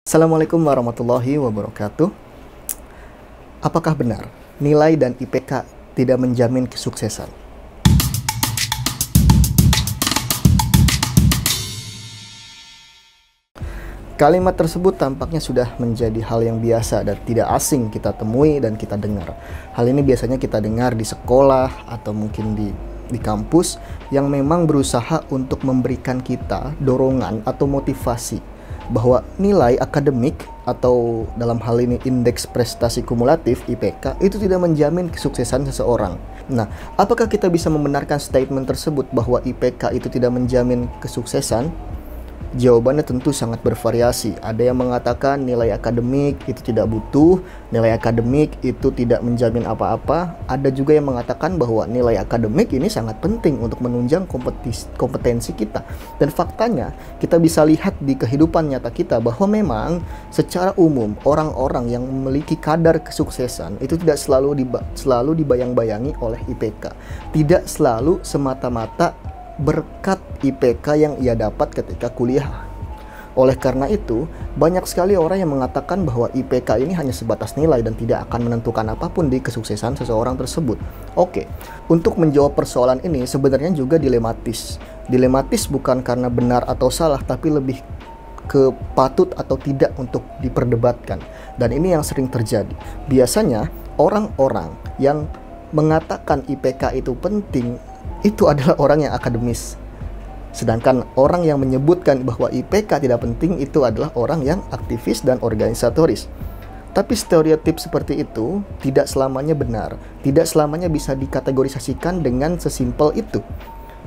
Assalamualaikum warahmatullahi wabarakatuh. Apakah benar nilai dan IPK tidak menjamin kesuksesan? Kalimat tersebut tampaknya sudah menjadi hal yang biasa dan tidak asing kita temui dan kita dengar. Hal ini biasanya kita dengar di sekolah atau mungkin di kampus yang memang berusaha untuk memberikan kita dorongan atau motivasi bahwa nilai akademik atau dalam hal ini indeks prestasi kumulatif IPK itu tidak menjamin kesuksesan seseorang. Nah, apakah kita bisa membenarkan statement tersebut bahwa IPK itu tidak menjamin kesuksesan? Jawabannya tentu sangat bervariasi. Ada yang mengatakan nilai akademik itu tidak butuh, nilai akademik itu tidak menjamin apa-apa. Ada juga yang mengatakan bahwa nilai akademik ini sangat penting untuk menunjang kompetensi kita. Dan faktanya, kita bisa lihat di kehidupan nyata kita bahwa memang secara umum orang-orang yang memiliki kadar kesuksesan itu tidak selalu dibayang-bayangi oleh IPK. Tidak selalu semata-mata berkat IPK yang ia dapat ketika kuliah. Oleh karena itu, banyak sekali orang yang mengatakan bahwa IPK ini hanya sebatas nilai dan tidak akan menentukan apapun di kesuksesan seseorang tersebut. Oke, untuk menjawab persoalan ini sebenarnya juga dilematis. Dilematis bukan karena benar atau salah, tapi lebih ke patut atau tidak untuk diperdebatkan. Dan ini yang sering terjadi. Biasanya orang-orang yang mengatakan IPK itu penting itu adalah orang yang akademis. Sedangkan orang yang menyebutkan bahwa IPK tidak penting itu adalah orang yang aktivis dan organisatoris. Tapi stereotip seperti itu tidak selamanya benar, tidak selamanya bisa dikategorisasikan dengan sesimpel itu.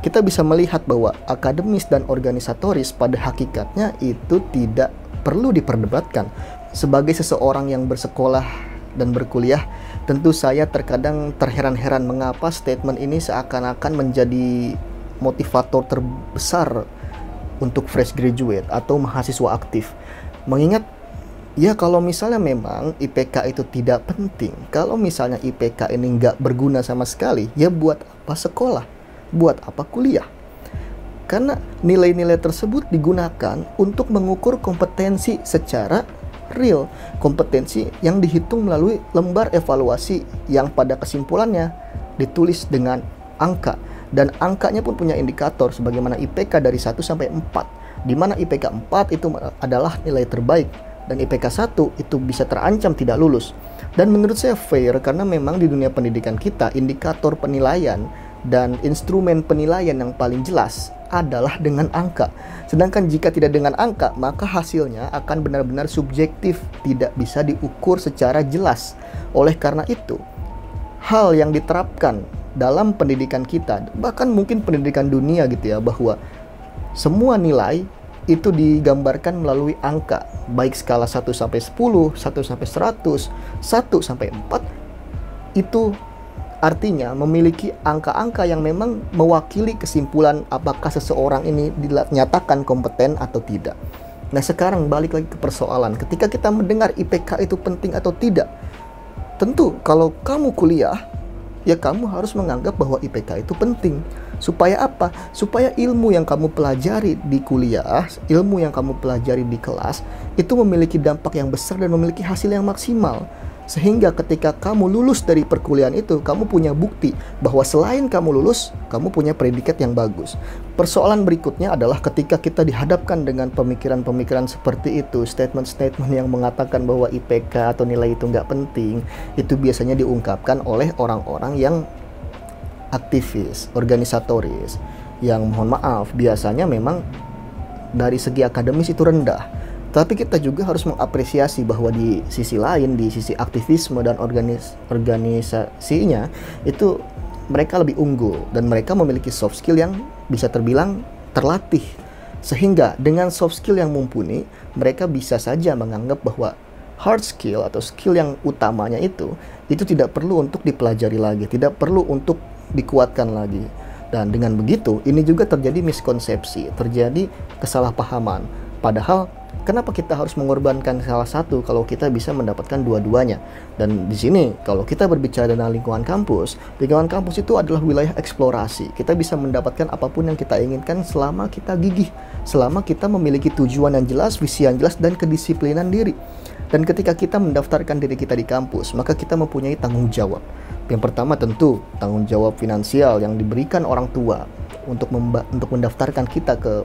Kita bisa melihat bahwa akademis dan organisatoris pada hakikatnya itu tidak perlu diperdebatkan. Sebagai seseorang yang bersekolah dan berkuliah, tentu saya terkadang terheran-heran mengapa statement ini seakan-akan menjadi motivator terbesar untuk fresh graduate atau mahasiswa aktif. Mengingat, ya kalau misalnya memang IPK itu tidak penting, kalau misalnya IPK ini nggak berguna sama sekali, ya buat apa sekolah? Buat apa kuliah? Karena nilai-nilai tersebut digunakan untuk mengukur kompetensi secara real, kompetensi yang dihitung melalui lembar evaluasi yang pada kesimpulannya ditulis dengan angka, dan angkanya pun punya indikator sebagaimana IPK dari 1 sampai 4, di mana IPK 4 itu adalah nilai terbaik dan IPK 1 itu bisa terancam tidak lulus. Dan menurut saya fair karena memang di dunia pendidikan kita indikator penilaian dan instrumen penilaian yang paling jelas adalah dengan angka. Sedangkan jika tidak dengan angka, maka hasilnya akan benar-benar subjektif, tidak bisa diukur secara jelas. Oleh karena itu, hal yang diterapkan dalam pendidikan kita, bahkan mungkin pendidikan dunia gitu ya, bahwa semua nilai itu digambarkan melalui angka, baik skala 1 sampai 10, 1 sampai 100, 1 sampai 4, itu artinya memiliki angka-angka yang memang mewakili kesimpulan apakah seseorang ini dinyatakan kompeten atau tidak. Nah, sekarang balik lagi ke persoalan. Ketika kita mendengar IPK itu penting atau tidak, tentu kalau kamu kuliah, ya kamu harus menganggap bahwa IPK itu penting. Supaya apa? Supaya ilmu yang kamu pelajari di kuliah, ilmu yang kamu pelajari di kelas, itu memiliki dampak yang besar dan memiliki hasil yang maksimal. Sehingga ketika kamu lulus dari perkuliahan itu, kamu punya bukti bahwa selain kamu lulus, kamu punya predikat yang bagus. Persoalan berikutnya adalah ketika kita dihadapkan dengan pemikiran-pemikiran seperti itu, statement-statement yang mengatakan bahwa IPK atau nilai itu nggak penting, itu biasanya diungkapkan oleh orang-orang yang aktivis, organisatoris, yang mohon maaf, biasanya memang dari segi akademis itu rendah. Tapi kita juga harus mengapresiasi bahwa di sisi lain, di sisi aktivisme dan organisasinya, itu mereka lebih unggul dan mereka memiliki soft skill yang bisa terbilang terlatih. Sehingga dengan soft skill yang mumpuni, mereka bisa saja menganggap bahwa hard skill atau skill yang utamanya itu tidak perlu untuk dipelajari lagi, tidak perlu untuk dikuatkan lagi. Dan dengan begitu, ini juga terjadi miskonsepsi, terjadi kesalahpahaman. Padahal Kenapa kita harus mengorbankan salah satu kalau kita bisa mendapatkan dua-duanya? Dan di sini kalau kita berbicara tentang lingkungan kampus itu adalah wilayah eksplorasi. Kita bisa mendapatkan apapun yang kita inginkan selama kita gigih, selama kita memiliki tujuan yang jelas, visi yang jelas, dan kedisiplinan diri. Dan ketika kita mendaftarkan diri kita di kampus, maka kita mempunyai tanggung jawab. Yang pertama tentu tanggung jawab finansial yang diberikan orang tua untuk mendaftarkan kita ke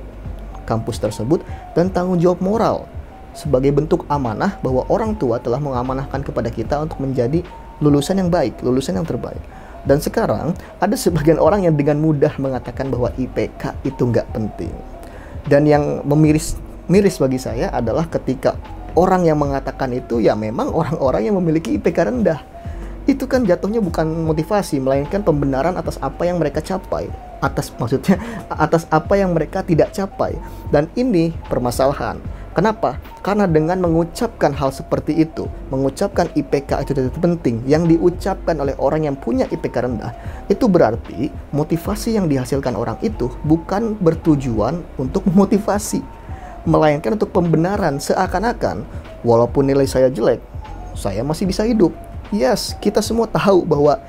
kampus tersebut, dan tanggung jawab moral sebagai bentuk amanah bahwa orang tua telah mengamanahkan kepada kita untuk menjadi lulusan yang baik, lulusan yang terbaik. Dan sekarang ada sebagian orang yang dengan mudah mengatakan bahwa IPK itu nggak penting. Dan yang miris bagi saya adalah ketika orang yang mengatakan itu ya memang orang-orang yang memiliki IPK rendah. Itu kan jatuhnya bukan motivasi, melainkan pembenaran atas apa yang mereka capai. Atas apa yang mereka tidak capai. Dan ini permasalahan. Kenapa? Karena dengan mengucapkan hal seperti itu, mengucapkan IPK itu tidak penting, yang diucapkan oleh orang yang punya IPK rendah, itu berarti motivasi yang dihasilkan orang itu bukan bertujuan untuk memotivasi, melainkan untuk pembenaran, seakan-akan walaupun nilai saya jelek, saya masih bisa hidup. Yes, kita semua tahu bahwa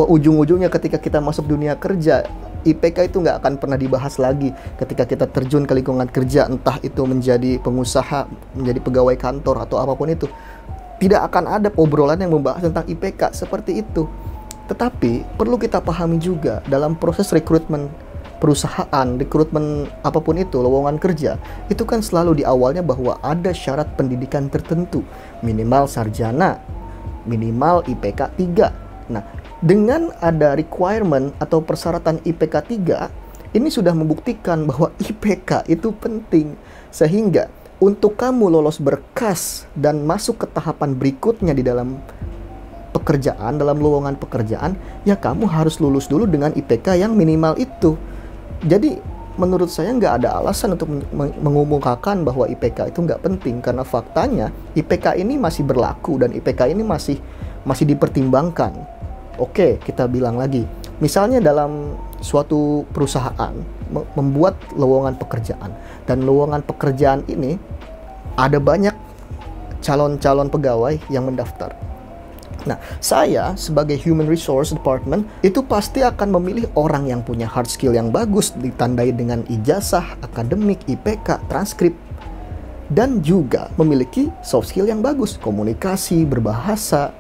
ujung-ujungnya ketika kita masuk dunia kerja, IPK itu nggak akan pernah dibahas lagi. Ketika kita terjun ke lingkungan kerja, entah itu menjadi pengusaha, menjadi pegawai kantor, atau apapun itu, tidak akan ada obrolan yang membahas tentang IPK seperti itu. Tetapi perlu kita pahami juga dalam proses rekrutmen perusahaan, rekrutmen apapun itu, lowongan kerja, itu kan selalu di awalnya bahwa ada syarat pendidikan tertentu, minimal sarjana, minimal IPK 3. Nah, dengan ada requirement atau persyaratan IPK 3, ini sudah membuktikan bahwa IPK itu penting. Sehingga untuk kamu lolos berkas dan masuk ke tahapan berikutnya di dalam pekerjaan, dalam lowongan pekerjaan, ya kamu harus lulus dulu dengan IPK yang minimal itu. Jadi menurut saya nggak ada alasan untuk mengumumkakan bahwa IPK itu nggak penting, karena faktanya IPK ini masih berlaku dan IPK ini masih dipertimbangkan. Oke, kita bilang lagi, misalnya dalam suatu perusahaan membuat lowongan pekerjaan, dan lowongan pekerjaan ini ada banyak calon-calon pegawai yang mendaftar. Nah, saya sebagai Human Resource Department itu pasti akan memilih orang yang punya hard skill yang bagus, ditandai dengan ijazah, akademik, IPK, transkrip, dan juga memiliki soft skill yang bagus, komunikasi, berbahasa,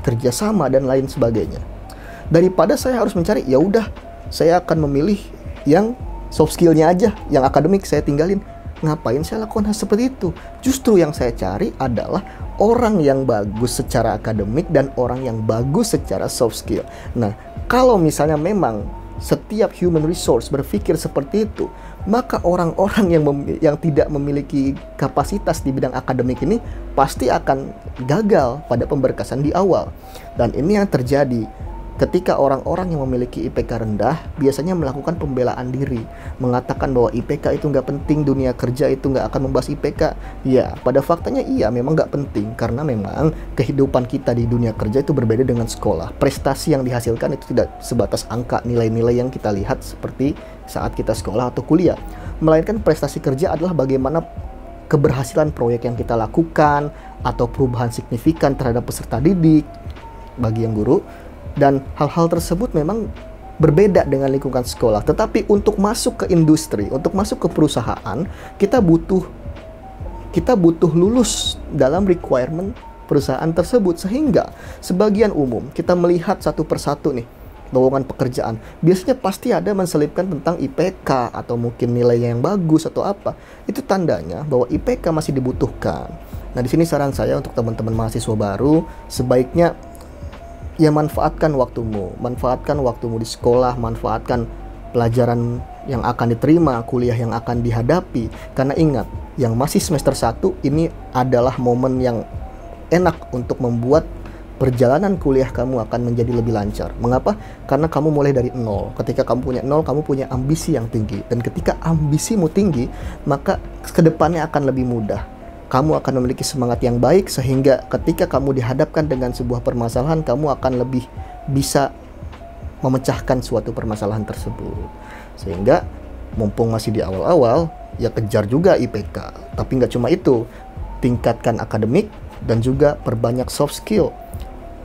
kerjasama, dan lain sebagainya. Daripada saya harus mencari, ya udah, saya akan memilih yang soft skillnya aja, yang akademik saya tinggalin. Ngapain saya lakukan hal seperti itu? Justru yang saya cari adalah orang yang bagus secara akademik dan orang yang bagus secara soft skill. Nah, kalau misalnya memang setiap human resource berpikir seperti itu, maka orang-orang yang tidak memiliki kapasitas di bidang akademik ini pasti akan gagal pada pemberkasan di awal. Dan ini yang terjadi ketika orang-orang yang memiliki IPK rendah biasanya melakukan pembelaan diri, mengatakan bahwa IPK itu nggak penting, dunia kerja itu nggak akan membahas IPK. Ya, pada faktanya iya, memang nggak penting, karena memang kehidupan kita di dunia kerja itu berbeda dengan sekolah. Prestasi yang dihasilkan itu tidak sebatas angka, nilai-nilai yang kita lihat seperti saat kita sekolah atau kuliah, melainkan prestasi kerja adalah bagaimana keberhasilan proyek yang kita lakukan atau perubahan signifikan terhadap peserta didik bagi yang guru. Dan hal-hal tersebut memang berbeda dengan lingkungan sekolah. Tetapi untuk masuk ke industri, untuk masuk ke perusahaan, kita butuh lulus dalam requirement perusahaan tersebut. Sehingga sebagian umum kita melihat satu persatu nih lowongan pekerjaan, biasanya pasti ada menselipkan tentang IPK atau mungkin nilainya yang bagus atau apa. Itu tandanya bahwa IPK masih dibutuhkan. Nah, di sini saran saya untuk teman-teman mahasiswa baru, sebaiknya ya manfaatkan waktumu di sekolah, manfaatkan pelajaran yang akan diterima, kuliah yang akan dihadapi. Karena ingat, yang masih semester 1 ini adalah momen yang enak untuk membuat perjalanan kuliah kamu akan menjadi lebih lancar. Mengapa? Karena kamu mulai dari nol. Ketika kamu punya nol, kamu punya ambisi yang tinggi. Dan ketika ambisimu tinggi, maka kedepannya akan lebih mudah. Kamu akan memiliki semangat yang baik, sehingga ketika kamu dihadapkan dengan sebuah permasalahan, kamu akan lebih bisa memecahkan suatu permasalahan tersebut. Sehingga Mumpung masih di awal-awal, ya kejar juga IPK. Tapi nggak cuma itu, tingkatkan akademik dan juga perbanyak soft skill.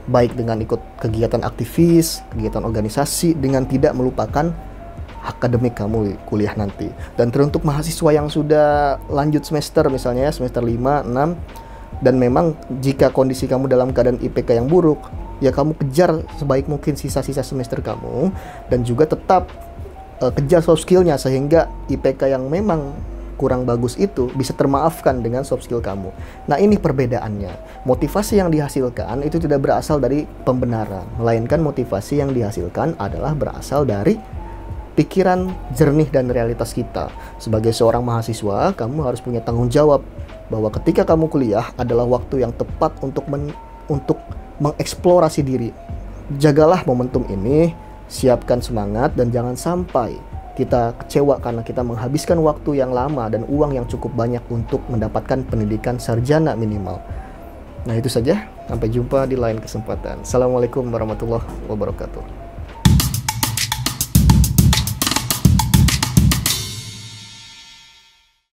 Baik dengan ikut kegiatan aktivis, kegiatan organisasi, dengan tidak melupakan akademik kamu kuliah nanti. Dan teruntuk mahasiswa yang sudah lanjut semester, misalnya semester 5, 6, dan memang jika kondisi kamu dalam keadaan IPK yang buruk, ya kamu kejar sebaik mungkin sisa-sisa semester kamu, dan juga tetap kejar soft skillnya, sehingga IPK yang memang kurang bagus itu bisa termaafkan dengan soft skill kamu. Nah, ini perbedaannya. Motivasi yang dihasilkan itu tidak berasal dari pembenaran, melainkan motivasi yang dihasilkan adalah berasal dari pikiran jernih dan realitas kita. Sebagai seorang mahasiswa, kamu harus punya tanggung jawab bahwa ketika kamu kuliah adalah waktu yang tepat untuk mengeksplorasi diri. Jagalah momentum ini, siapkan semangat, dan jangan sampai kita kecewa karena kita menghabiskan waktu yang lama dan uang yang cukup banyak untuk mendapatkan pendidikan sarjana minimal. Nah, itu saja. Sampai jumpa di lain kesempatan. Assalamualaikum warahmatullahi wabarakatuh.